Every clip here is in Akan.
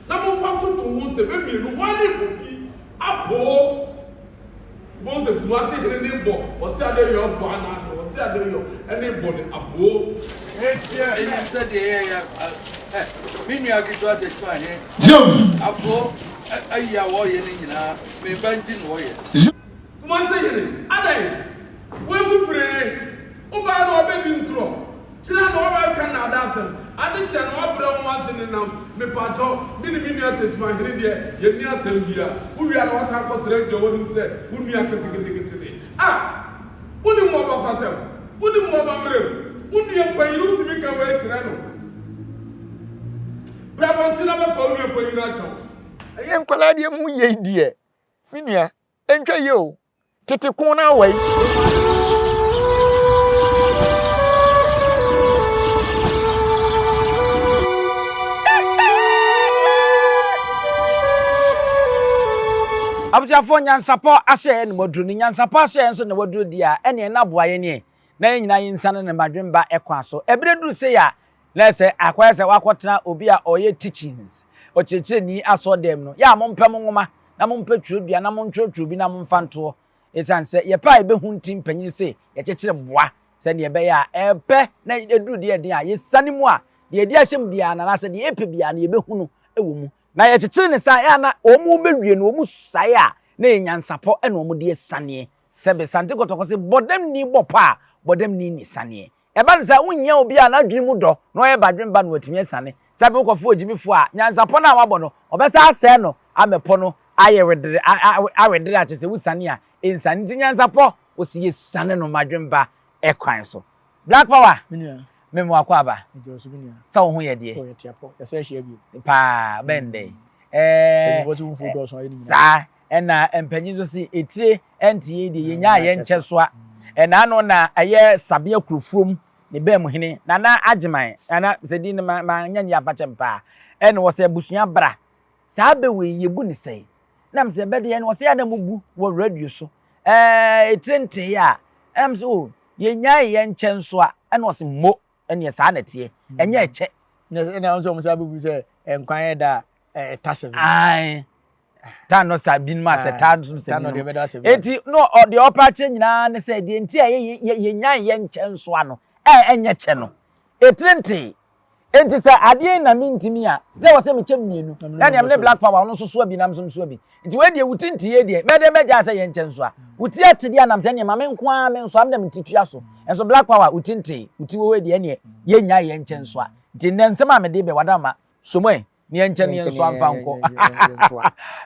na mo fa to wo se be mienu wa ni bobi apo bon se kuma se ne bo o se ade yo bo anase o se ade yo ene bo ne apo ene se de ya me nua ki to ate twa he apo aya wo ye ni nyina me banti no ye kuma se ye ni adai wo su free o ba no be bi ntro tira no ba kan na dasem ade che no obre wo asene nam me pajo bi ni nua tetuma hene de ye ni asem bia wo wi ana wasa ko tre jo wonu se wo nua ketekete woni mo ba kwasem woni mo ba mrem wo nua kwayiru timi ka we kire no Brabantina ba pa wi kwayiru acho yen kwala de mu ye die me nua entwa ye o tete kun na wai Abusiafo nyansapo ahye ne moduru ni nyansapo ahye nso ne moduru dia ene na boaye ne na nyina yinsane ne madwemba ekwa so ebere duru se ya na se akwaya se wakotena obi a oye teachings ochechire ni aso dem no ya mompem nwoma na mompe twodua na montwotwo bi na momfanto esanse ye pa ebehu ntim panyin se ye chechire boa se ne ebe ya epe na eduru dia din a ye sane mu a ye dia hyem bia na se ne epe bia na ye behu no ewo mu na ye chechire ne sa ya na omu bewie no omu sae a na enyansapo e no omu de sane sebe sante kotokose bodem ni bopa bodem ni sane e ba nsa wunya obi a na dwiri mu do no ye badwemba no watimi sane sebe kofo ojimifo a nyansapo na wabo no obesa ase no amepo no ayewedere awedere a chese wusane a ensane ti nyansapo osiye sane no madwemba e kwan so Black Power memo akwa aba sa wo ho ye de o yetiapo ya se hia bi pa bende sa ena empanyin so si etire entie de yenya ye nche a ena no na aye sabia kurufrom ne bem hene na agyeman ana sedi ne ma nyanya afachempa ena wo se busua bra sa be we yebu ne sei na mse be de ena wo se ya na mubu wo radio so etente ya em so yenya ye nche nso a ena wo se mo ene sa na tie enya eche ena onso mo sa bu se enkwan da tasem ai ta no sabin ma se ta no se no de be da se enti no the upper chain nyina ne se de enti ye nyan ye nche nso ano enye che no etrenti enti se ade na mintimi a ze wo se me chem mienu na ne Black Power no so abi nam so abi enti we de wutinti ye de me de meja se ye nche nso a wuti atidi anam se ne ma me nko a me nso am na metitua so enso Black Power wutinti wuti we de ne ye nya ye nche nso a enti ne nsem a me de be wadama somoy ni enche ni nso amfa nko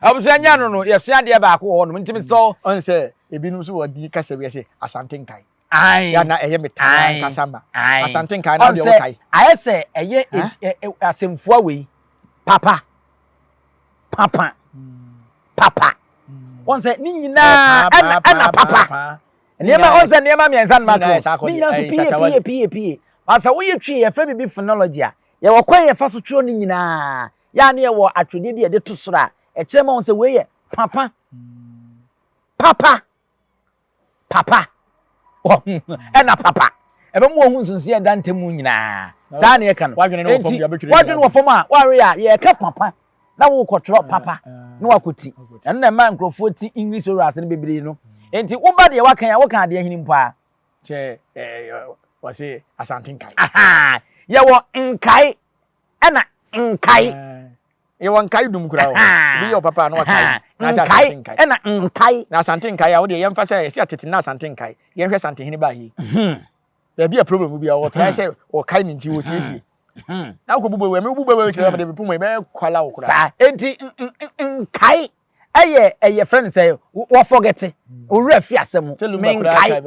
abusu nya no yeso ade ba ko ho no ntimi so on se ebinum so wodi kasa bi se asantenkai ai ya na eye metan kasama asantenkai na de wo kai aye se eye asemfua we papa on se ni nyina ana papa niema on se niema miensa na mato ni nyina so pie masa wo ye twi ye fa bibi phonology a ye wo kwan ye fa so twro ni nyina ya na ye wo atwede bi ye de to soro a e kire ma on se we ye papa ena papa ebe mu ohun sunsun ye dante mu nyina sa na ye ka no wadwene wo fom a ware ya ye ka papa na wo kotro papa na wakoti eno na ma nkrofo ti English oras ne bebere no enti wo ba de wa kan ya wo kan de hini mpo a che wase asantenkai aha ye wo nkai ena nkai ye wo nkai dum kura wo bi yo papa na wakai na asantenkai ena nkai na asantenkai a wo de ye mfa se atete na asantenkai ye hwe asantenhene ba yi there be a problem bi a wo try say wo kai ni nti wo siesie na ko bubu we me bubu we kire be pumu be kwala wo kura sa enti nkai eye friend say wo forget o refi asem me nkai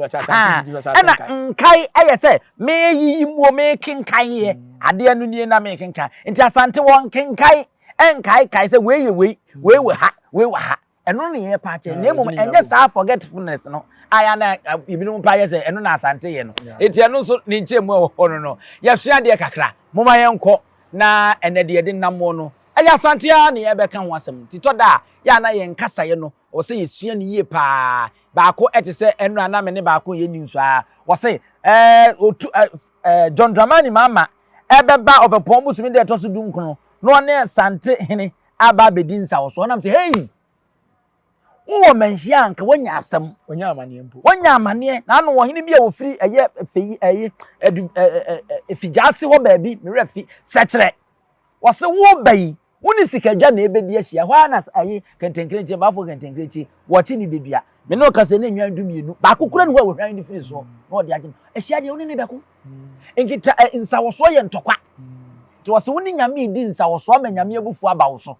ena nkai eye say me yi mu me kinkai ye ade anu nie na me kinkai enti asante won kinkai enkai say we ha eno ne ye pa che na mum enye sa forgetfulness no aya na ibinu pa ye say eno na asante ye no enti eno so ni nche mu ho no ye hwea de kakra moma ye nko na ene de de namo no aya asante ya ne ye be kan ho asem tito da ya na ye nkasa ye no o say ye sua ne ye pa ba ko ete say eno ana me ne ba ko ye ni nso a wo say John Dramani mama ebe ba obepon busumi de to so dunkuno no ne asante hene aba bedin sa wo so nam say hey wo manhia anka wonya asem Onya amane mpo. wonya amane na no wo hene bi a wo firi eye feyi eye efijase ho baabi me refi sekere wo se wo bai woni sikadwa na ebedi ahia ho anas aye kentenkrenche bafo kentenkrenche wo chi ni dedua me no ka se na nwan dumienu ba kokura ne ho wo hwan ni firi so na odi agye ahia de woni ne beko enkita nsa wo so ye ntokwa ti wo se woni nyame di nsa wo so ma nyame abufu aba wo so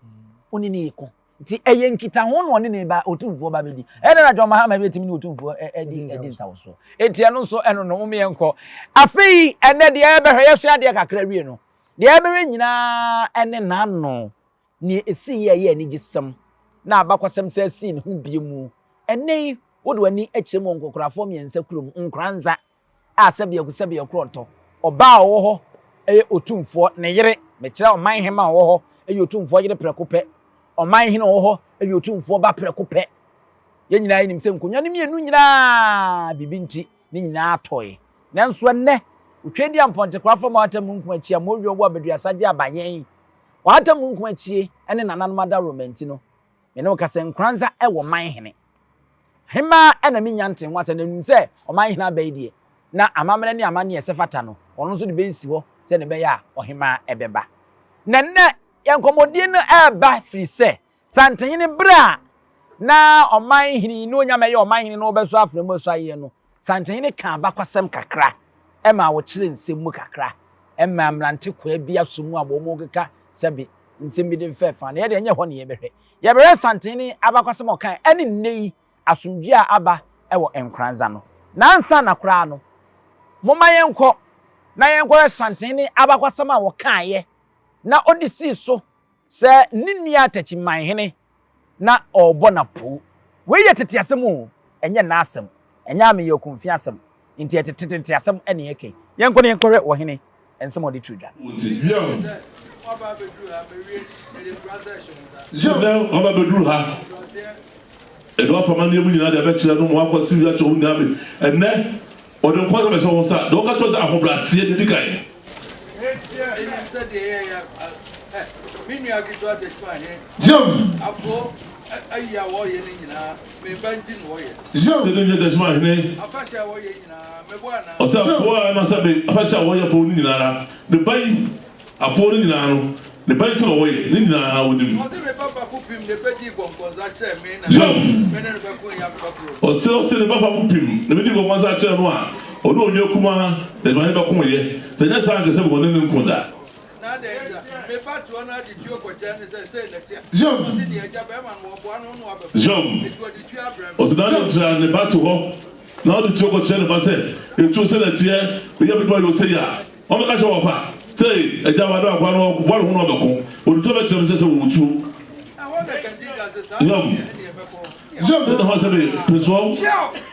woni ne yeko ti eye nkita ho no ne ba otumfo ba bedi na John Mahama betimi ne otumfo edi nsa wo so etia no so eno no me yenko afei ene de ebe hwe so ade kakra wie no de ebe nyina ene nano ni esi ye ni gisem na abakwasem se si ne hu biemu ene wode wani akyem nkokorafo miensa kurom nkranza asebia kusebia kronto oba wo ho eye otumfo ne yere me kira oman hema wo ho eye otumfo yere prekope oman hene wo ho eye otumfo ba prekope ye nyina nim se nkonwa ne mienu nyina bibinti ne nyina atoye nanso enne utwedi amponte krafo ma watam nkum achia mo wi obo abeduasaje abanyen watam nkum achie ene nananom ada romanti no me ne okase nkranza e wo man hene hema ena mi nyante nwasa na nim se oman hene abaidie na amamene ne amane esefata no ono nso de bensi ho se ne be ya ohema ebeba na nne yankomodie no eba firi se santenye bra na oman hene no nyame ye oman hene no obeso afremo so aye no santenye ka bakwasem kakra ema wo kire nsem mu kakra ema amrante kwa bia somu abo mo keka sebe nsem bi de fefa na ye de nye ho ne ye behwe ye bere santenye abakwasem okan ene nnei asumdua aba ewo enkranza no nansa na kra no moma yenko na yenko santenye abakwasem a wo kan ye na odisi so se ninni atachi manhene na obo na po we ye tete asem o enye na asem enya me ye konfi asem nti tete asem ene yake yenko ne yenko wo hene ensem odi trudwa Oba bedru ha mewie e de transaction da oba bedru ha edo afama ne mu nyina de be kire no mo akwasi ya cho hu me enne odon kwaza be so won sa do ka to za ahobrase de dikai said the minu agito at Spanish. Jom. Apo aya wo ye ni nyina me banti no ye. Jom. Se de de Spanish ne. Afasha wo ye nyina me bwana. O sa po na sa be afasha wo ye po ni nyina ra. De bai apo ni nyina no. De bai to wo ye ni nyina wo dim. O se me papa fupim de bedi gongonza che me na. Jom. Me na be ko ya papa. O se de papa fupim de bedi gongonza che no a. O do onye kuma de bai be ko ye. Se nya sa nke se bo ne nkunda. Me part one at the Tio Cochen say that Jom. O se dan tra ne batu ho. Na o Tio Cochen ba se. E tu se na tie, we ya be do say ya. O me ka jo pa. Say, e ja wa do akwa no wo hu no be ko. O to be chere se wo tu. I want to continue as a Jom. Jom se no se be pessoal.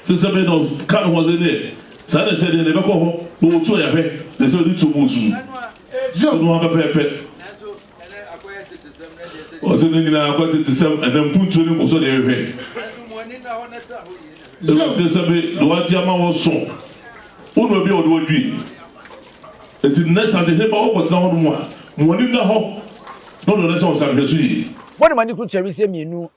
Se be no kan ho ze ne. Sa na tede ne be ko ho. O tu ya be. De so di tu musu. Jom no ba pepe. O se nina akwati tisem and put to ni so de hwe. Se sabe do ati ama wo so. Unu bi odo odwi. Eti next ante he ba wo kwatna ho mu a. Mo ni na ho. No no so sa hwe so yi. Bodi mani ku cheri se mienu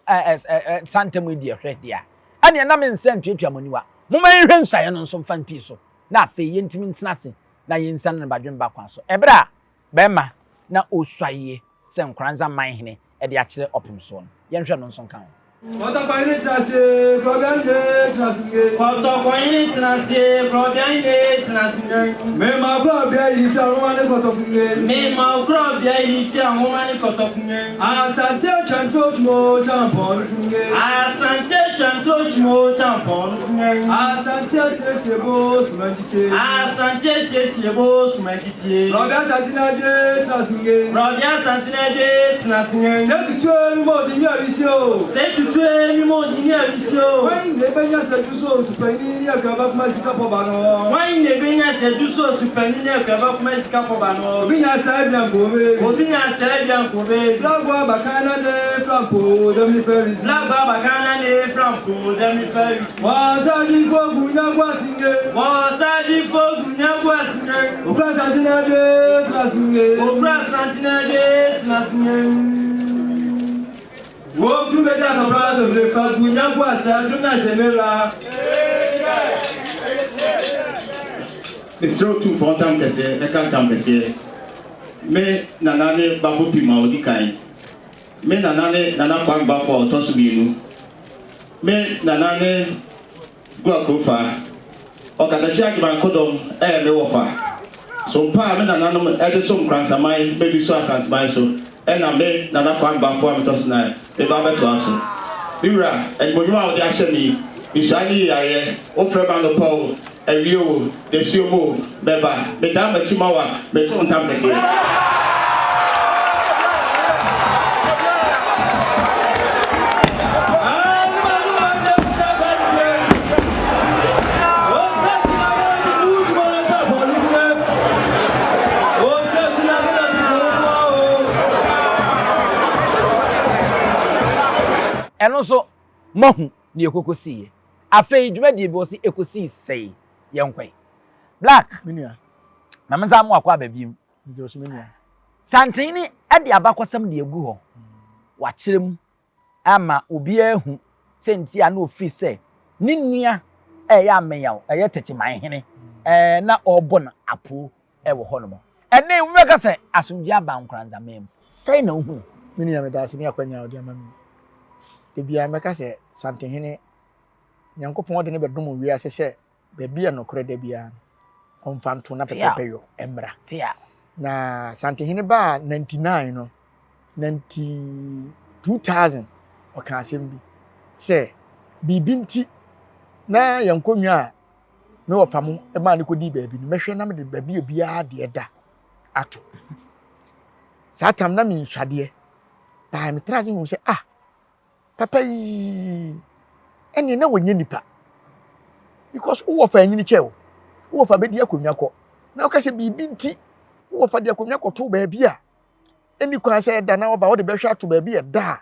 santem di hwe dia. Ane na me nsa ntwetwa moniwa. Mo man hwe nsaye no so fan pi so. Na afi ye ntimi ntenase na ye nsa na badwen ba kwan so. Ebra bema na oswaye se nkranza man hene e de akire opim so no ye nhwe no nso kan Otokoyini tinase probiange tinase Otokoyini tinase probiange tinase Me ma gro bia yi fi awon mani kotofunge Me ma gro bia yi fi awon mani kotofunge Asante chanto mo champon funge Asante chanto mo champon funge Asante sesebo sumantite Asante sesebo sumantite Robia santina de tinase Robia santina de tinase Se tu tue mi mo di mi abisio Se tu es mi di mission. Why ne benya se du so supeni ni akaba kuma sika po bano. Why ne benya se du so supeni ni akaba kuma sika po bano. Binya sa bia ngome. Binya sa bia ngome. Lagwa bakana de flampo de mi feris. Lagwa bakana de flampo de mi feris. Wasa di fo gunya kwasinge. Wasa di fo gunya kwasinge. Obra santina de trasinge. Obra santina de trasinge. proud of the fact we now go as a Juna Gemela. Mr. Tu Fontam Kese, a Cantam Kese. Me Nanane Bafu Pima Odikai. Me Nanane Nana Kwan Bafo Tosubinu. Me Nanane Guakofa. Okadachi man Kodom, Lewofa. So, Pa, me Nananum Edison Cransamai, maybe so as Maiso. And I made Nana Kwan Bafo Tosnai, the Baba to answer. Mira, and when you are the Ashemi, Ishani, I offer man the Paul. Elio, the Sumo, Beba, Madame Chimawa, Beton Tampesi. And also, Mohu, near Cocosi. A fade ready was the Ecosi say. Young way. Black, Minia. Mamma Wakwa baby. Minia. Santini at the Abacosam de Guho. Watch him. Ama Ubia who sent ya no free say. Ninia, ya mayo, a yet touching my henny. Na or bon apu, ever honorable. And then we can say, as we are bound crans a meme. Say no who. Minia me das near Quenya, dear mammy. The Bia Macase, Santini. Yankopon de bedroom we are say. Baby no credit bia on fan to na pepeyo emra Pia na Santihine ba 99 no 2000 o ka asem bi say bibinti na yankonwa me wo famo e ma ne kodi baabi no mehwe na me de baabi obia de eda ato satam na me nswade ba me trazi hu say papa yi eni na wonye nipa because who of any chew, who of a baby akunako. Now, can be binti, who of a diakunako to baby. Any can say that now about the best shot to baby a da.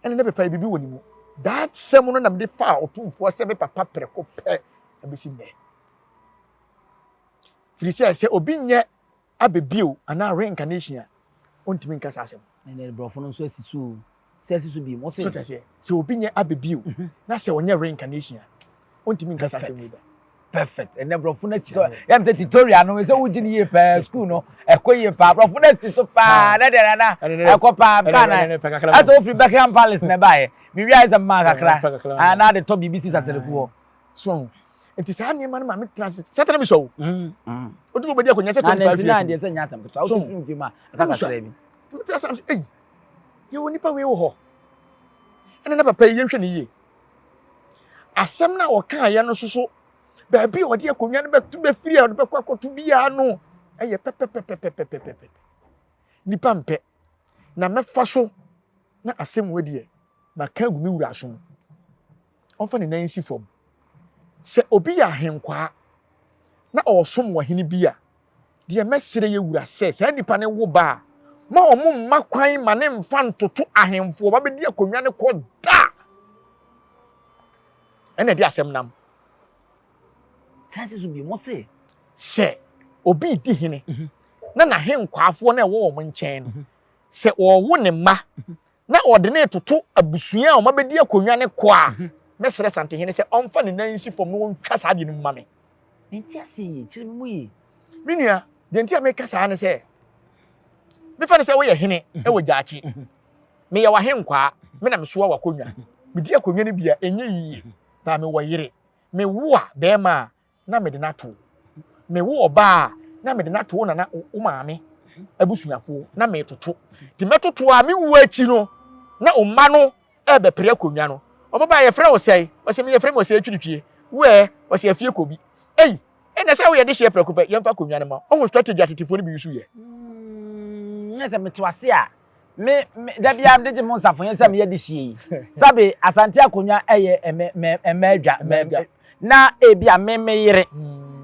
And never pay baby anymore. That someone I'm the foul 2 4 7 papa preco pay and be seen there. Frisia say, Obinya a baby and our reincarnation. Want me Cassasem. And then Brophon says to be most so Obinya a baby. That's your reincarnation. Perfect. And then Brofunet so I'm say tutorial no say ujini ye pa school no ekoye pa Brofunet so pa na ekopa kana as of Buckingham Palace na bae me realize am kakra and na the top BBC aseleku so it is any man ma me transit settle me so odu go bedi akonya say 25 years na dey say nya asem to out film film aka kakra bi me tell am say ye woni pa we wo ho ene na papa ye nhwe ne ye asem na woka ya no soso baabi odi akonwa no betu be free a be kwakoto bia no eye pepepepepepepe nipa mpe na mefa so na asem wedi e maka gu me wura so no onfa ne nan si fom se obi ya henkwa na osom wahene bia de mesere ye wura se nipa ne wo ba ma omo makwan ma ne mfa ntoto ahemfo ba be di akonwa ne ko da ene di asem nam sense so bi mo se obi di hene na henkwaafo na wo mo nchen no se wo ne ma na ode ne toto abusua o ma be di akonwa ne ko a mesere Santihene se onfa ne nansi fom no ntwa sa de no ma me enti ase yi kire mu yi minua de enti ameka sa ne se me fa ne se wo ye hene e wo jaachi me ye wa henkwa me na me so wa konwa me di akonwa ne bia enye yi ba me wo yire me wo a be ma na me de nato me wo oba na me de nato na wo maame abusuafo na me toto ti metoto a me wo achi no na o ma no e be pre akonwa no o baba ye frɛ wo sɛi o se me ye frɛ mo sɛ atwiripie we o se afie kobi ei ene sɛ wo ye de hye pre kopa ye mfa akonwa no ma o ho strategy atetifo no bi yusu ye ese me to ase a me da bia me de mo nsafo ye se me ye de hye sabe asante akonwa eye emadwa na ebia me yire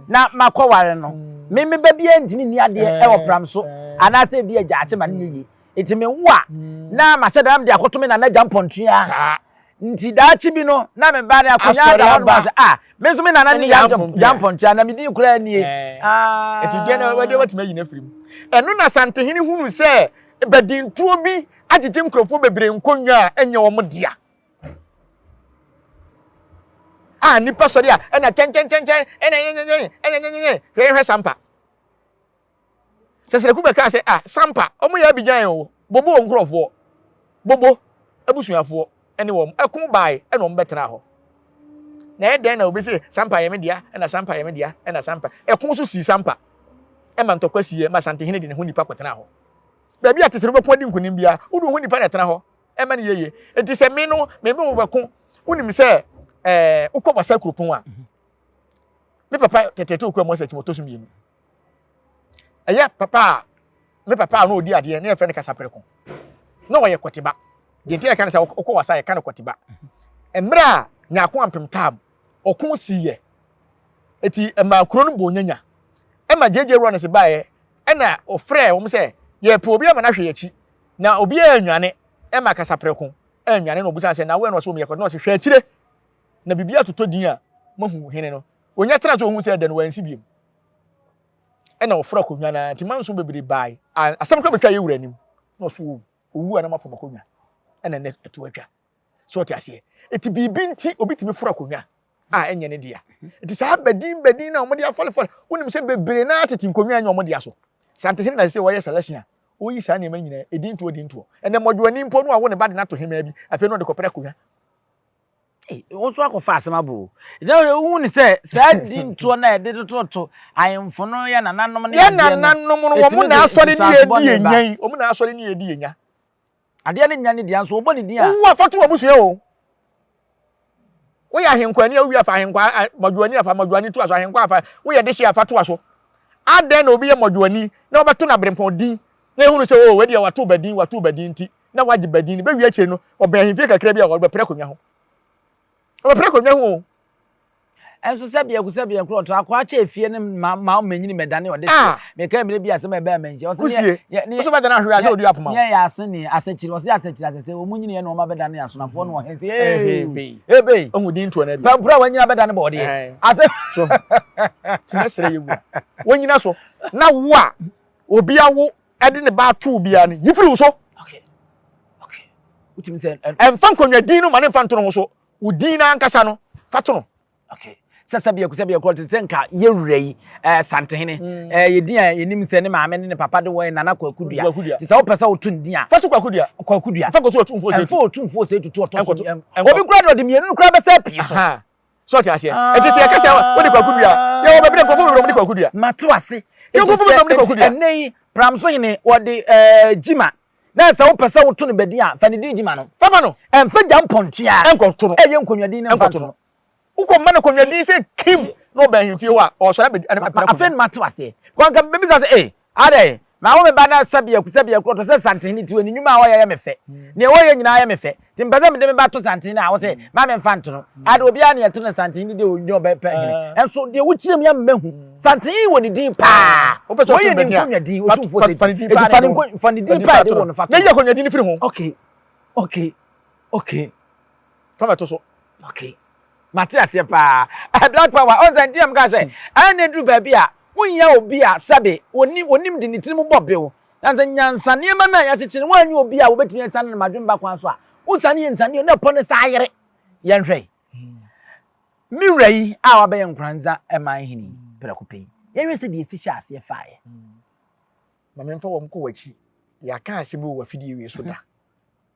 na makɔware no me ba bia ntimi ni ade e wo pram so ana se bia gyache ma ne yi enti me wo a na ma se da me de akoto me na na jampontua nti daachi bi no na me ba ne akonya da ho ba se me so me na na ni jampontua na me di kura ni enti dia na we de watime yi na firim eno na Santihene hunu se bedintuo bi agigim krofo bebre nkonwa enye wo mo dia a nipa sori a na chen ena hwe sampa sesere ku be ka say sampa omo ya bijan o bobo onkrofo bobo abusuafo ene wo ekun bai ene om betena ho na eden na obi say sampa ye me dia ena sampa ye me dia ena sampa ekun so si sampa e man tokwasi ye ma santehene de ne ho nipa kwetena ho ba bia tesere bepon di nkunim bia wo ho nipa na tena ho e ma ne yeye enti se me no me wo bekun wonim se ukọ basa kurupon a me papa tetete ukọ mo sechi moto sumie eya papa me papa no odi ade na e friend kasa preko na wo ye kotiba de ntia kan sa ukọ wasa ye kan kotiba emra nya ko ampem tam okun siye eti ma kuro no bo nyanya ma jeje ro na se bae na ofre wo se ye pe obi ama na hwe yachi na obi anwane ma kasa preko anwane no obusa se na we no so me ye ko no se hwe achire na bibia toto din a mahu hene no onya tena so hu se da no wansi biem na ofra konwa na ti manso bebere bai asem ka betwa ye wura nim no so owu ana mafo makonwa na ne eto atwa so ti ase eti bibi nti obi timi fra konwa enye ne dia eti sa badin na omode afole wonim se bebere na ateti konwa anya omode aso sante hin na se wo ye selection oyi sa ne ma nyina edinto ene modwani mpo no a wo ne bade na to hema bi afi no de kopere konwa wonso akọfa asemabo ije wu ni se di nto na ede to ayemfo no ya nananom ne ya nananom no wo mu na asori ni edi enyan wo mu na asori ni edi enya ade ne nya ne dia so obo ne dia wo afatu obusu ye o wo ya henkwani a wi afa henkwa modwani afa modwani tu aso henkwa afa wo ye de hye afatu aso ade na obi ye modwani na obeto na brempon din na ehunu se o we de watu badin nti na waji badin be wi akire no oben hemfie kakra bi a wo be pre konwa ho o pre konwa ho enso sabia ku sabia nkro to akwa cha efie ne ma manyini medane ode me ka mire bi asem ebe manji o se ne so bedana hwe ase odi apoma ye ya ase ni asechiri o se asechiri ase o munyini ye no ma bedane asonafo no he se ebe o mudi nto na bi pampura wanyina bedane bo ode ase so tinesere yewu wanyina so na wo a obi awo ede ne ba tu bia ne yifiri so okay utimi se emfa konwa din no ma ne mfa nto no so udin na ankasa no fato no okay sabia ku sabia ko tsenka yewrei santehene yedin a yenim se ne maame ne papa de wo nana kwakudua ti sa wo pesa wo tun din a fato kwakudua fa ko to tumfo se fa tumfo se tutu oto so obi kura de mienu kura be sa pie so so ti ase e ti se kasa wo de kwakudua ye wo be bre ko fo ro de kwakudua matu ase ye ko fo ro de kwakudua enei pramso hene wo de jima na sa wo pesa wo tun bedin a fa ne di jima no fa no emfa jam pontua enkoto no ye nkonwadin ne mfa no uko mane konwadi se kim no ba himfie wa o so na be afen mate wase kwanka bebi sa se ade ma wo me ba na sabia ku to se santeni ti wani nyuma wo ya mefe ne wo ye nyina ya mefe ti mpeza me de me ba to santeni a wo se ma me mfa nto no ade obi a ne yeto na santeni de onyo be pe enso de wo kirem ya mehu santeni woni din pa wo ye ni konwadi o tumfo se fani din pa de wo no fa na ye konwadi ni firi ho okay fama to so okay Matias pa Black Power on Zandiam ka say ane dru ba bia wonya obi a sabe onim de ni tirim bobe wo nanza nyansa ne ma na ya chechire wanyu obi a wo betumi nsan na madwemba kwan so a usane yensane na pone sa ayere yenhwe mirai a wabe nkranza eman hini prekope yenhwe se de esisha ase faaye na memfa wo mko wachi ya ka ase bu wa fidie wi so da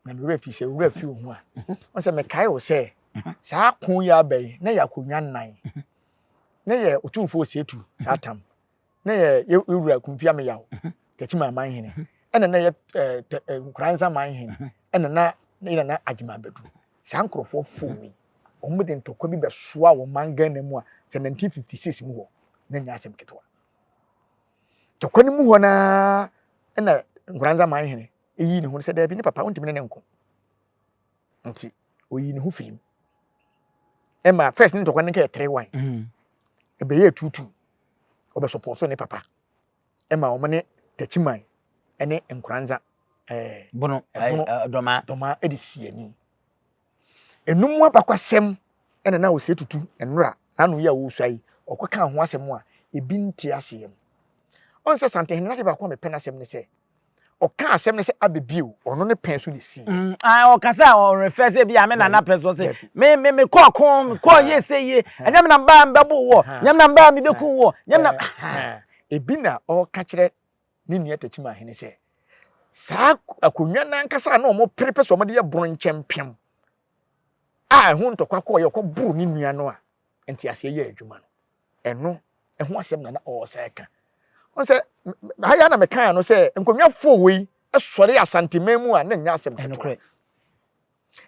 na me refi se refi wo a on se me kai wo se sa kun ya bai na ya kunwa nan na ye otumfo setu satam na ye ewura kunfia me yawo kachima man hene ena na ye nkranza man hene ena na agima bedu sa nkrofo fomi omode ntokwa bi besoa wo manga na mu a 1756 mu ho na nya asem ketwa tokwa ni mu ho na ena nkranza man hene eyi ne ho se da bi ne papa wontimi ne nko nti oyi ne ho firim Emma first nto kwan nke 3-1 ebe ye tutu obe support so ne papa Emma o mane tachiman ene nkranza bono doma edisi ani enum abakwasem ene na wo se tutu enura na no ya wo swai okoka ho asem a ebi nti asem on se sante hin na ke ba kwa me pena asem ne se ɔka asɛm ne sɛ abɛbiu ɔno ne pɛn so ne si ɔkasa a ɔrefɛ sɛ bi a me nana pɛ so sɛ me kɔɔko kɔɔ yɛ sɛ yie ɛnyam na mbaa mbɛbo wɔ nyam na mbaa mbɛku wɔ nyam na ebi na ɔka kyerɛ ne nua takyima ahene sɛ saa akonnwa nankasa na ɔmo pere pɛ so ɔmo de yɛ bronkyɛmpem a ɛho ntɔkwa kɔɔ yɛ ɔkɔ buru ne nua no a nti ase yɛ adwuma no ɛno ɛho asɛm na ɔsɛ ka on sɛ ha ya na meka no sɛ nkonnwa fo wei ɛsɔre asanteman mu a na nya asɛm ketewa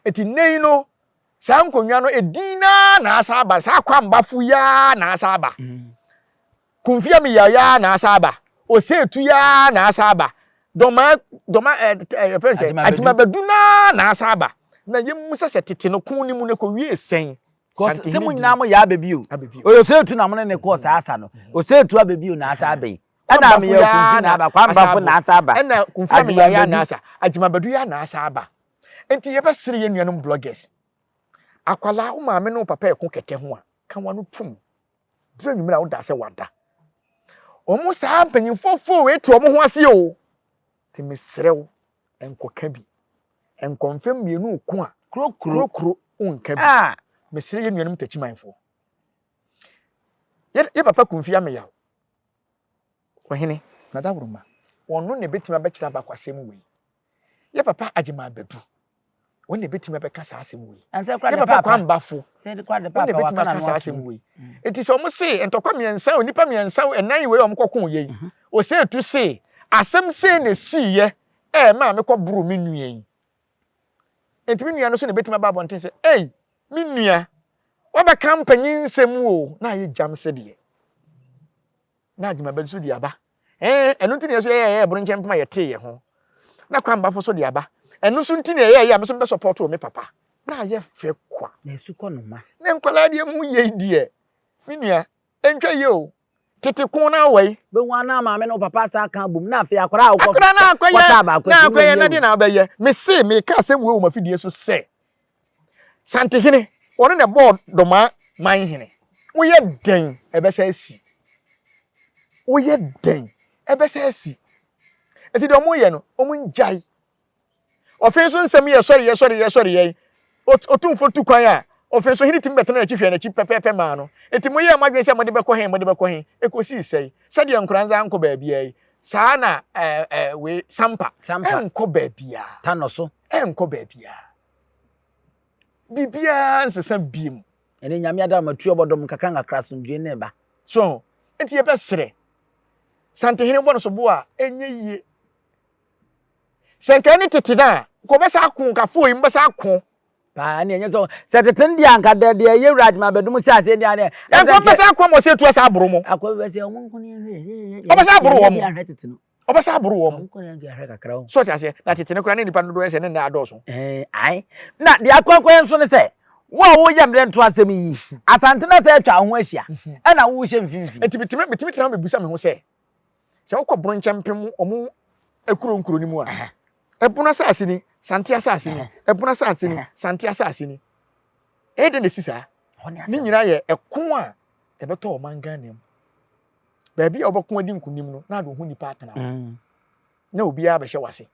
eti nei no saa nkonnwa no edina na asa aba saa kwambafo ya na asa aba kumfia mi ya na asa aba osetu ya na asa aba doma friend say adima baduna na asa aba na yemu sɛ tete no kun ni mu ne ko wie sen sɛ mu nyina mo ya abebio osetu na mo ne ko saa asa no osetu abebio na asa aba ɛna me ya kumfi na aba kwambafo na asa aba ɛna kumfia mi ya na asa adima badu ya na asa aba enti ye bɛsere ye nuanom bloggers akwala wo maame no papa ɛko kɛkɛ ho a ka wano pum dra nwumira wo da sɛ wada omo saa mpanyimfo fo we to omo ho ase o ti mesrew enkoka bi enkonfem mienu ko a krokro unka bi mesre ye nuanom tachimanfo ye papa kumfi ameya ohene na dawroma wonno ne betima bɛkyira ba kwasem we ye papa agema badu won ne betima bɛka saa asem we ye papa kwambafo won ne betima bɛka saa asem we enti so mo se entokwa miensa onipa miensa enan we omkɔko ye o se tu se asem se ne siye ma me kɔ buru me nua yi enti me nua no so ne betima ba bonten se me nua wa ba kampanyi nsem o na ye jam se de na agema badu so de aba enu nti ne so ye buru nkyɛm pema ye te ye ho na kwambafo so de aba enu so nti ne ye me so be support o me papa na ye fe kwa na esuko no ma ne nkwala de mu ye die me nua entwa ye o tete kun na wai be wana ma me no papa sa kan bum na afi akora akọ na akoye na de na ba ye me se me ka se wo ma fidie so se sante hene ono ne board do ma man hene wo ye den e be sa asi wo ye den e be sa asi enti do mo ye no o mo njai ofen so nsem ye sori ye otumfo tu kwan a ofen so hini tim betena na chihwe na chi pepepe ma no enti mo ye madwen se mo de bekɔ hen ekosi sei sade nkranza anko ba bia yi saa na we sampa enko ba bia tano so enko ba bia bibia nsesa biem ene nyame ada matu obodom kaka ngakra sondwe ne ba so enti ye besere sante hini bo no so bo a enye yie senka ni tete na ko besa akon kafo yi mbesa akon pa ne enye so seteten dia anka de ye wradma bedum sha ase dia ne enko besa akon mo se tu asa aboro mo akwa besa o monko ne obesa aboro wo mo obesa aboro wo mo monko ne ga hre kakra o so ti ase na tete ne kura ne nipa no do ese ne na adoso ai na dia kwankwan nso ne se wo yam de nto asem yi asante na se atwa ho ahia e na wo hye mfimfi enti bitimi tena me busa me ho se wokɔ bronkyɛmpem omu ekuro ni mu a ebuna saasi ni santi asasi ni ebuna saasi ni santi asasi ni de ne sisa ni nyina ye ɛko a ɛbɛtɔ o manga nem baabi a obɛko adi nkunim no na do hu nipa atena na obi a bɛhwɛ wase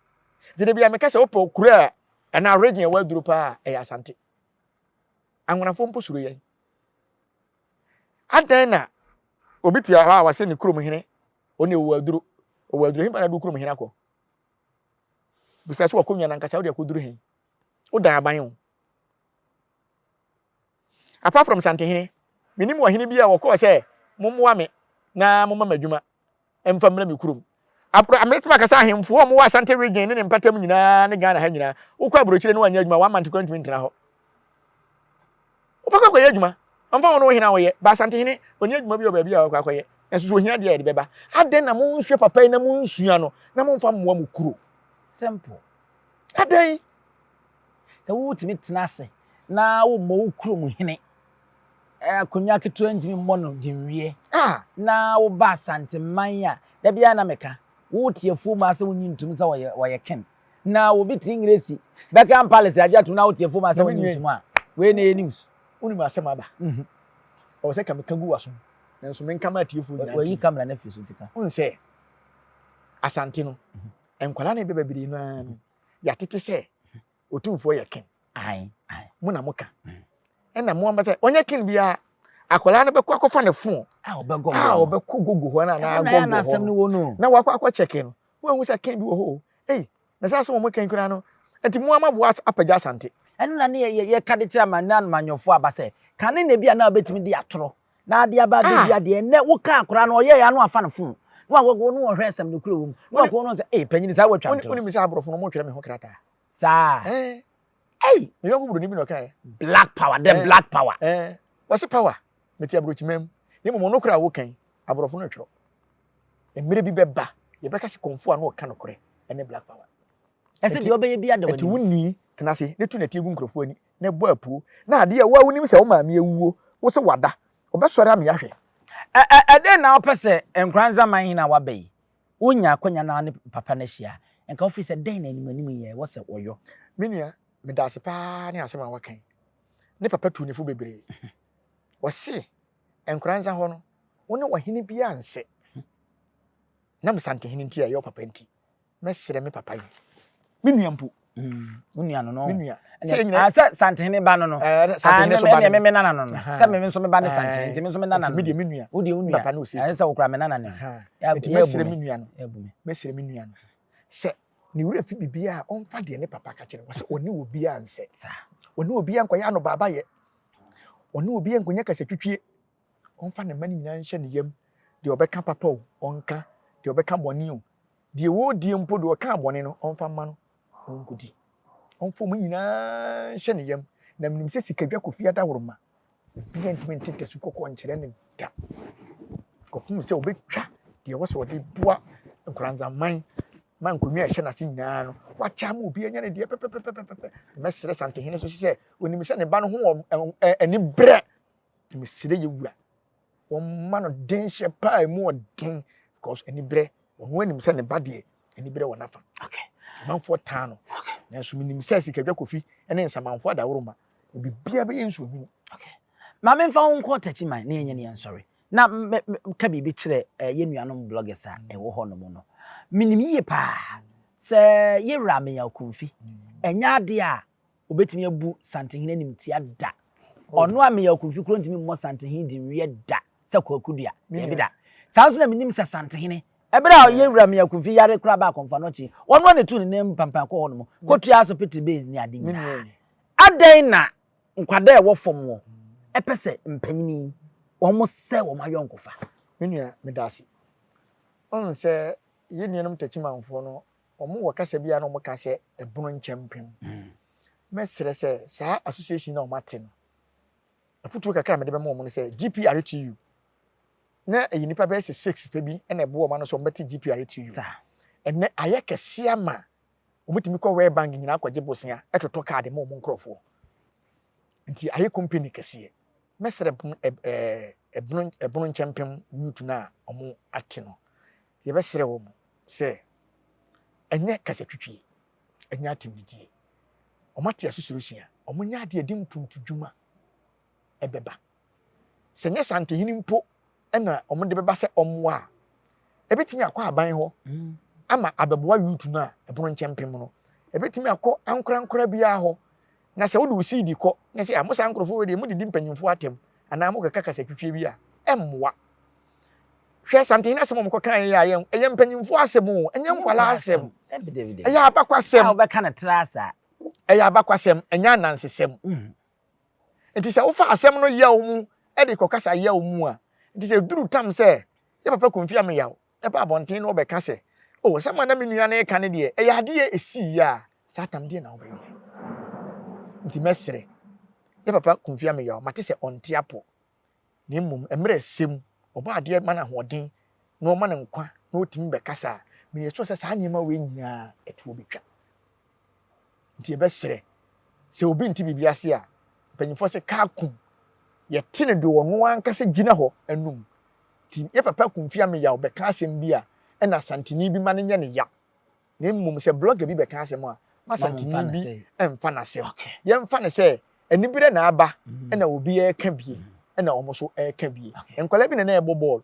de bia meka sɛ wopɔ kura ana region wa duro pa ɛyɛ asante anwonafo mpo suro yɛ adan na obi tia ha wase ne kurom hene oni owaduro hima na do kurom hene akɔ bisa so akonya na nkasa wo de akoduru hen wo dan aban ho apart from sante hene minim wo hene bia wo ko se mommoa me na momma madwuma emfa mra me kurom ametima kasa ahemfo wo mo wa sante region ne mpatam nyina ne Ghana ha nyina wo kwa brochire ne wanya adwuma 1 month continue na ho wo pa kwa adwuma amfa wo no hene wo ye ba sante hene onya adwuma bi oba bia kwa ye enso so hene de beba aden na mo nhwe papa na mo nsua no na mo mfa mmoa mo kuro simple aden so wo timi tenase na wo mo kuro mu hene akonya keto antimi mmɔ no dinwie na wo ba santeman a da bia na meka wo tiefu ma se wonyi ntum sa wo ye ken na wo bi tingresi Beckham Palace ajato na wo tiefu ma se wonyi ntum a we na news uni ma asem aba o se ka meka gu waso nanso menka ma tiefu nyina wo yi kamera na fisu tika unse asante no enkwala na be babiri no an ya tete se otumfo ye ken ai mu na muka na mu amba se onye ken bia akwala na be kwa kofa ne fon obekọ gogo ho na gogo na asem ni wo no na wakwa check no wo hu se ken bi wo ho na sa so mo ken kura no enti mu amabo apagya asante enu na ne ye kade kira manan manyofo abase kane na bia na obetimi di atoro na ade aba be bia de ne wo ka akora no ye ya no afa ne fon wa gogo no wo hwe asem ne kura wo mu wa ko no se panyini sa watwa ntoro oni mi sa abrofo no mo twere me ho krata sa me yo buru ni bi no kai black power them black power what's power meti abrochi mem ni mo no kura wo kan abrofo no twero emire bi beba ye beka se konfo ano ka no kore ene black power ese de obeye bia de woni wonni tenase ne tu na tiegu nkrofo ani na bo apu na ade ya wa wonim se wo maame awuo wo se wada obesore am ya hwe ade na opese enkranza man hina wabai wonya akonya na ne papa na hia enka office den na animanim ye wo se woyo menua me dase pa ne asema wakan ne papa tu ne fu bebre wo se enkranza ho no woni wahene bia anse na msante hene ntia ye papa nti mesere me papa yi menua mpo menua no menua se sante hene ba no no sante hene so ba me nana no se me nso me ba ne sante nti me nso me nana no me de menua wo de unua papa no se se wo kra me nana ne ya mesere menua no mesere menua no se ni wura fi bibia onfa de ne papa ka kire wo se oni obi anse sa oni obi ankoya no baba ye oni obi ankonya kasa twitwie onfa ne mani nyina nhye ne yam de obeka papa o onka de obeka boni o de wo die mpo de oka boni no onfa ma no onkudi onfo mu nyina nhye ne yam na mnim se sikadwa kofia da woroma obi entmente tesu kokko nkyere ne da kofu se obetwa de wo se ode bua nkranza man konwa ehye na se nyina no wacha ma obi anya ne de pepepepepe mesere sante hene so se onim se ne ba no ho ani bre mesere yewura won no den hye pa mu odin because ani bre won anim se ne ba de ani bre wona fa okay manfo tano na so minim se sikadwa kofi ene nsamanfo adaworoma bibia be yensu ohunu okay ma me fa won ko tachi man na yenye ne yan sorry na ka bibi kire ye nuanom bloggers a ewo ho no mo no minim yie pa se ye wura me ya konfi enya ade a obetimi abu santehene nim tia da ono a me ya konfi kro ntimi mo santehene di nwie da se kwakudua ye bi da sanso na minim se santehene ebra ye wura me ya konfi yare kra ba konfa no chi ono ne tu ne nem pampan ko ho no mo kotua aso pete base ni ade nyina adan na nkwada e wo fom wo epese mpanyini wo se wo mayonkofa menua medasi on se ye nuanom tachimanfo no omo wakasa bia no mo ka se ebunu nchempem mesere se sa association na o mate no afutu kakra me de be mo no se GPRTU na eyinipa be se 6 pe bi na ebo ma no so mbeti GPRTU sa enne ayekese ama omutimi ko we bank nyina akwaje bosia etoto card mo nkrofo nti aye company kese mesere ebunu nchempem yutu na omo ate no ye be sere wo mo se enye kase twitwi enye atimdidie omate asusurusia omunya ade edim puntudwuma ebeba se nye santehini mpo ena omde beba se omwa ebetimi akwa aban ho ama abeboa yutu na ebunu nchempem no ebetimi akọ ankora bia ho na se wodu CD kọ na se amusa ankrofo we de mu didi mpanyimfo atem ana mu kaka kase twitwi bia emwa hwe santehini asem mo kan ya ye mpanyimfo asem enye nkwala asem eya abakwasem obeka na trasa eya abakwasem enya nansesem enti se wo fa asem no ya wo mu e de kokasa ya wo mu a enti se duru tam se ye papa konfia me yawo e ba bonten no obeka se o se ma na me nua na e kan de eya ade esi ya satam de na obeyi enti mesere ye papa konfia me yawo mate se onte apo ni mum emre sem oba ade ma na hoden no ma na nkwa na otimi bekasa me yeso se sa nyema we nyina etuo betwa nti ebesere se obi nti bibiase a panyimfo se ka kum ye tine do ono ankase gina ho anum ti ye papa kumfia me ya obeka asem bi a na santini bi ma ne nye ne ya na mmom se blogger bi beka asem a ma santini bi emfa na se ye mfa ne se anibire na aba na obi e ka bie na omo so e ka bie enkwala bi na ebo ball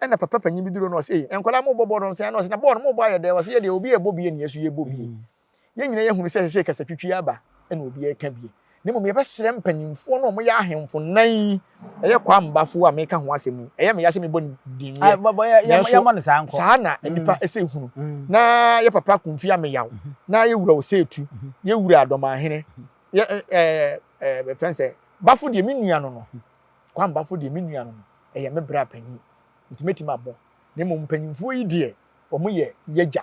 ɛna papa panyin bi duro no say enkola mo bɔbɔ no say na ɔse na bɔɔ no mo bɔ ayɛ dɛ ɔse yɛ de obi ɛbɔ bie ne yesu yɛ bɔ bie yɛn nyina yɛhunu sɛ kasa twitwi aba ɛna obi ɛka bie ne mo yɛbɛsrɛ mpanyimfoɔ no mo yɛ ahemfo nan ɛyɛ kwa mbafo a meka ho asɛm ɛyɛ me yɛsɛ me bɔ din yɛ mo ne saa nkɔ saa na nipa ɛsɛ hunu na yɛ papa kumfi ameyaw na yɛ wura osetu yɛ wura adomahene yɛ bɛfɛnsɛ bafo de me nua no kwa mbafo de me nua no ɛyɛ me bra panyin ntimeti mabɔ ne mo mpanyimfoɔ yi deɛ ɔmo yɛ yɛgya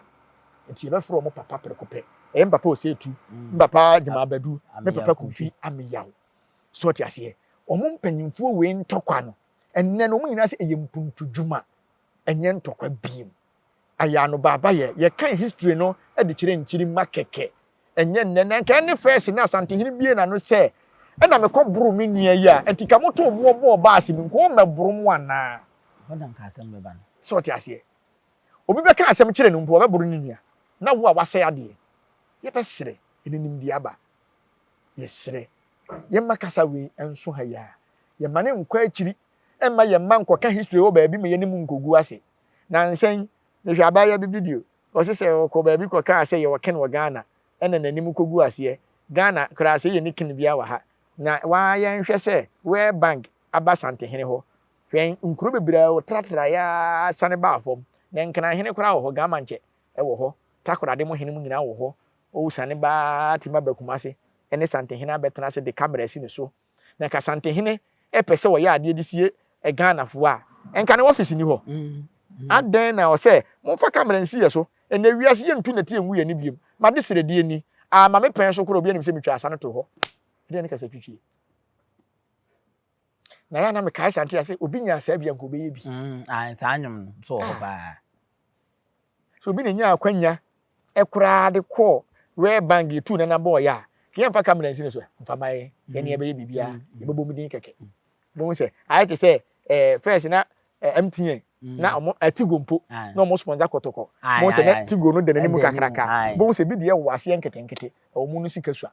nti yɛbɛfrɛ ɔmo papa prekopɛ ɛyɛ papa osetu papa jemabadu me papa kumfi ameyaw so ti ase ɔmo mpanyimfoɔ wei ntɔkwa no ɛnɛ no ɔmo nyina sɛ ɛyɛ mpuntudwuma ɛnyɛ ntɔkwa biem aya no baba yɛ kan history no ɛde kyerɛ nkyiri ma kɛkɛ ɛnyɛ nnɛ na nka ne first na asantehene bie na no sɛ ɛna mekɔ buru me nua yi a ɛnti ka moto boɔ baase mi nko mɛboro mu ana ɔdan ka asɛm bɛba no so ti ase obi bɛka asɛm kyerɛ no mpo ɔbɛboro ne nua na wo a wasɛ adeɛ yɛbɛsrɛ ɛnenim di aba yɛsrɛ yɛmma kasa wei ɛnso ha ya yɛma ne nkɔ akyiri ɛmma yɛmma nkɔka history wɔ baabi ma yɛne mu nkɔgu ase na nsɛn ne hwɛ abaya bi video ɔse sɛ ɔkɔ baabi kɔka sɛ yɛwɔ ken wɔ Ghana ɛna n'anim kɔgu aseɛ Ghana kora sɛ yɛ ne ken bia wɔ ha na waayɛ nhwɛ sɛ World Bank aba santehene hɔ hwɛ nkuro bebree wɔ tratra ya sane ba afɔm na nkana hene kora wɔ hɔ Ghana nkyɛ ɛwɔ hɔ takorade mo hene mu nyina wɔ hɔ o sane ba tima bakumase ene santehene abɛtena se de camera si ne so na ka santehene ɛpɛ sɛ wɔyɛ adeɛ de sie Ghana fo a enka ne office ni hɔ adan na ɔsɛ mo fa camera nsi yɛ so ene wiase yɛ ntu na tie nwu yɛ ne biem ma de sredi ani a ma me pɛn so koro obi anim sɛ metwa asa no to hɔ de ne kasa twitwie na ya na me kai sante ase obi nya asa bia nko bɛyɛ bi saa nwom so wɔ ba so obi ne nya akwanya ɛkura de kɔ World Bank tu na na boy ya kian fa camera nsi ne so mfa mai ye ne bɛyɛ bibia ye bɛbɔ mu din kɛkɛ bo se ayi te sɛ first na MTN na omo atigo mpo na omo sponsor kotoko mo se na tigo no de ne mu kakraka bo se bi de wo ase nketenkete omo no sika sua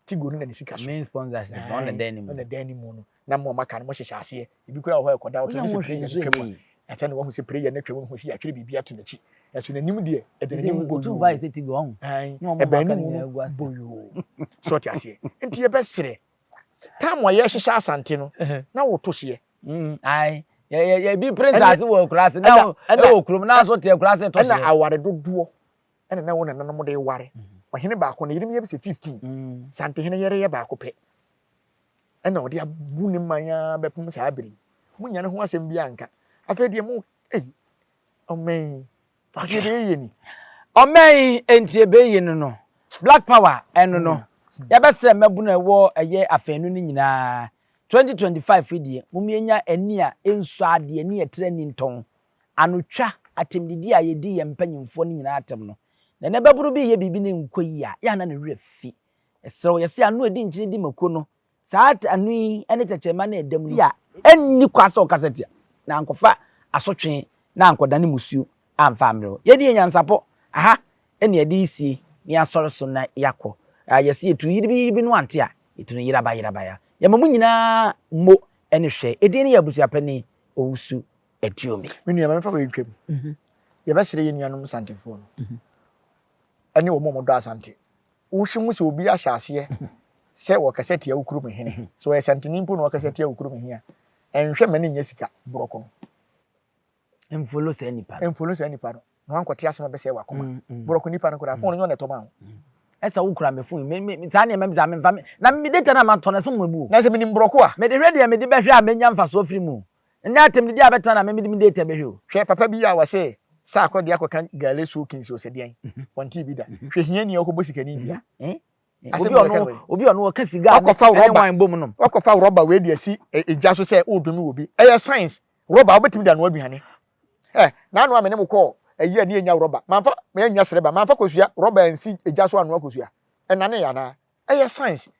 tigo no na ne sika sua main sponsors on the deni mu no na mo maka no mo hyehyɛ ase ebi kura ho ekoda o to se prayer no twam ata ne wo se prayer no twam ho se ya twere bibia to nachi ɛso nanim de ɛde nanim bo tu vai se tigo on ɛbɛni mu boyo so ti ase enti ye bɛsere tam wa ye hyehyɛ asante no na wo to hye ai ya bi princess wo class na wo krum na so te class to hye na aware dodoɔ ɛna na wo na nanom de ware ɔhene baako na yirim ye be 15 sante hene yere ye baako pɛ ɛna ɔde abu ne manya bɛpem saa bere mu nya ne ho asɛm bi anka afɛ de mu ɔmɛn akebe ni ɔmɛn entie be yi no black power ɛno no ya bɛsɛ mabu na ɛwɔ ɛyɛ afɛnu ni nyinaa 2025 die mumienya ani a enso ade ani etre ni nton anotwa atemdidi a yedi ye mpanyimfo ni nyinaa atem no na ne baburu bi ye bibi ne nkoyi a ya na ne refi eserew yesi anu edi nkyiri di mako no saat anu yi ene techema na edam ya enni kwasa okasetia na ankofa asotwe na ankoda ne musuo amfa amre ye di nyansapo aha ene edi isie ni asore so na yakɔ yesi etu yiri bi no ante a etu no yiraba ya yamamu nyina mo ene hwɛ edi ne yabusia pani owusu etiomi menu ya mefa we twam ye bɛsere ye nuanom santefo no ene wo momodo asante wo hwimu se obi ahyɛ ase sɛ wo kasete ya wukuru mehene so ye santeni mpo no wo kasete ya wukuru mehene enhwɛ mane nya sika broko no emfolo se nipa no no ankote asema bɛsɛ wakoma broko nipa no kora fon no ne toma ho esa wukura me fun me tane me mza me mfa na me data na ma tone so mabu na se me nimbroko a me de hwede ya me de behwe a menya mfa so firi mu nda atem de abeta na me de data behwe o hwe papa bi ya wase sa akode akoka gale so kinsi o se dian wonti bi da hwe hia ni akobo sikani bia obi ono ka siga akofa rubber we de asi eja so se odumi obi eye science rubber obetimi da no aduane na anu amene mko eyi ani enya rubber manfa me enya sereba manfa kosua rubber ensi eja so anu akosua enane ya na eye science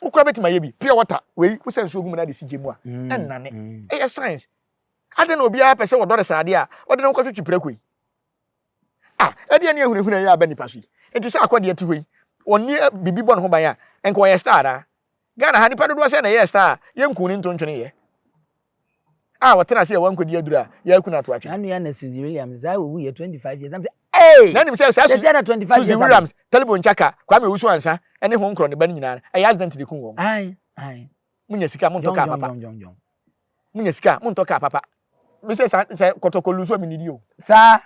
ukura betima ye bi pure water we usensu ogum na de sigemu a enane eye science ade na obi a pese wodore sade a ode no kwatwetwe prekoi ade ani ehunehuna ya aba nipa so enti se akode ati hoi oni bibi bon ho ban a enko ye star da Ghana ha nipa dodo se na ye star ye nkuni ntontwene ye ah what na say wan kodi adura ya kuna to atwe anu ya na Suzy Williams za wo ye 25 years am say hey na nim say Suzy 25 years Suzy Williams telebon chaka kwa me wusu ansa ene ho nkro ne ba nyina ay accident de kun wo ai munya sika mun to ka papa munya sika mun to ka papa me say kotokolu so minidi o sa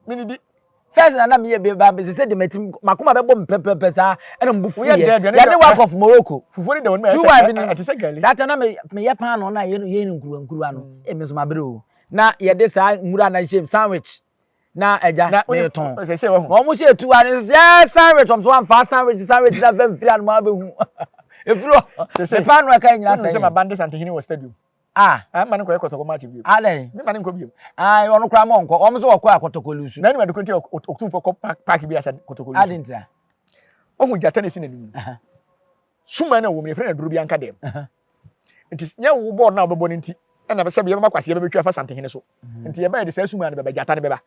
minidi first na me be ba be say de metim makoma be bom pepepe sa ena mbufu ye ya de work of Morocco fufu de won me ati say gali that na me ye pan no na ye nkuru ano e me so ma bere o na ye de sa mura na shape sandwich na eja me ton mo mo she tu an sandwich om so am fa sandwich na fam firi an ma be hu e firo e pan no ka nyina say ma bande santehini wo stadium man ko ekotoko match bi ale me man ko bi onu kra mo nko om so wo ko akotokolu su na ni ma de konti oktumfo ko park bi asa kotokolu adinta ohun jata ne sinanim suma na wo me frɛ na duru bi anka dem nti nya wo board na obebo nti na be se be makwase be betwa fa santehini so nti ye ba de sa suma na be jata ne be ba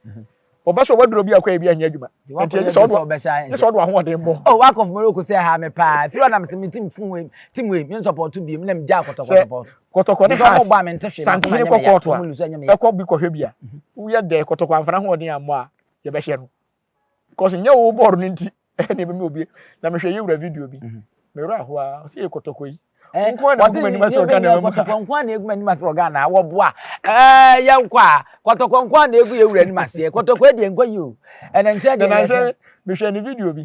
obaso waduro bi akwa bi anya adwuma nti ye so do ho de mbo work of Morocco say ha me pa fi na me se me team we me support bi me na me ja kotoko ne ha ba me ntehwe santehini kokoto a ekọ bi kohwe bia wo ye de kotoko amfana ho de ammo a ye be hye no because nya wo board nti ne be me obi na me hwe ye wura video bi me wura ho a se kotoko yi nkwa na kuma ni maso kana mu kotoko na egu mani maso Ghana wo boa ye nkwa kotoko nkwa na egu ye wura ni mase kotoko de nkwa yi o ene ntia de na se me hwe ni video bi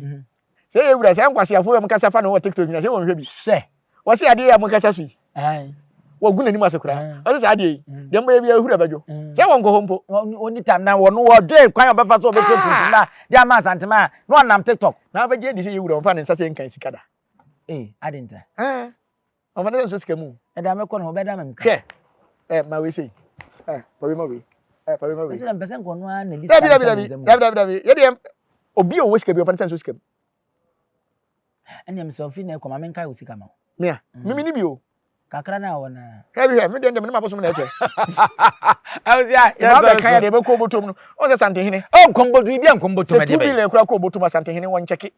se ye wura se nkwa se afo ya mkasa fa na wo TikTok ni se wo hwe bi se wo se ade ya mkasa su wo gu na ni maso kura wo se ade yi de mba ye bi ahura bajo se wo nko hompo oni time na wo no wo do kwan obefa so obefa putu na dia ma santema no nam TikTok na ba je di se ye wura mfa ne nsa se nkan sikada adinta o ma na so skamu e da me ko no be da me hwe ma we sei pawe ma we pawe ma we se mpese nko no na di dabi ye de obi o wo skabi o pa so skabi ene me selfie na ko ma men kai wo sika ma me mimi ni bi o kakra na wona hebi me de me ma bosom na eche awzia ya so kan ya de be ko botom no o se santehini o kombodu bi kombodu me de be 2 billion kura ko botom santehini won cheki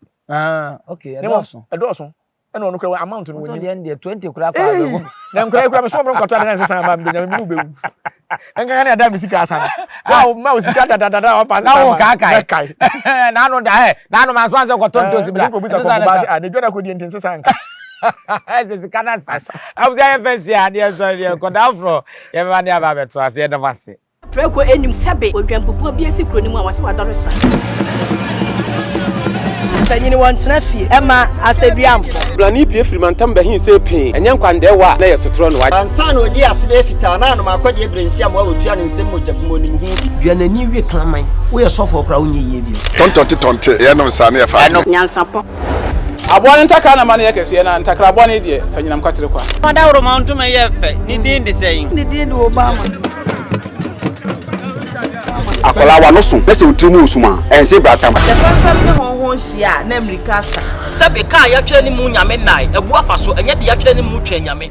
okay edoso eno no kura amount no woni de 20 kura kwa do na kura me so mo nkoto na nsa ma mbenya me be wu enga na da mi sika asana wow ma usika da o pa na wo kai na no da na no man so anse ko tonto sibla ko bisa ko ba ne jona ko di ntense sanka ese kana sa abuzia ye fensi a de so de ko da fro ye ma ne aba beto ase de mase preko enim sebe odwampupu bi esi kroni mu a wase wadore sra tanyini wontena fie ema aseduamfo blani pie frimantam bahin se pin enye nkwande wa na yesotro no wa ansa na odi asebe fita na no makodi ebrensi am wa otua ne nsem mojabumo nim hu bi duanani wi klaman wo ye sofo kra wonye yie bi tontonte ye no sa na ye fa nyansapo abone ntaka na mane yekese na ntakra abone die fanyinam kwatere kwa da woro ma ntuma ye fe ni din de sei ni din de Obama akola wa no so pese utrimu usuma ense bratam fam ne honhon hia na America sa sabe ka ya twa ni mu nyame nai ebu afa so enye de ya twa ni mu twa nyame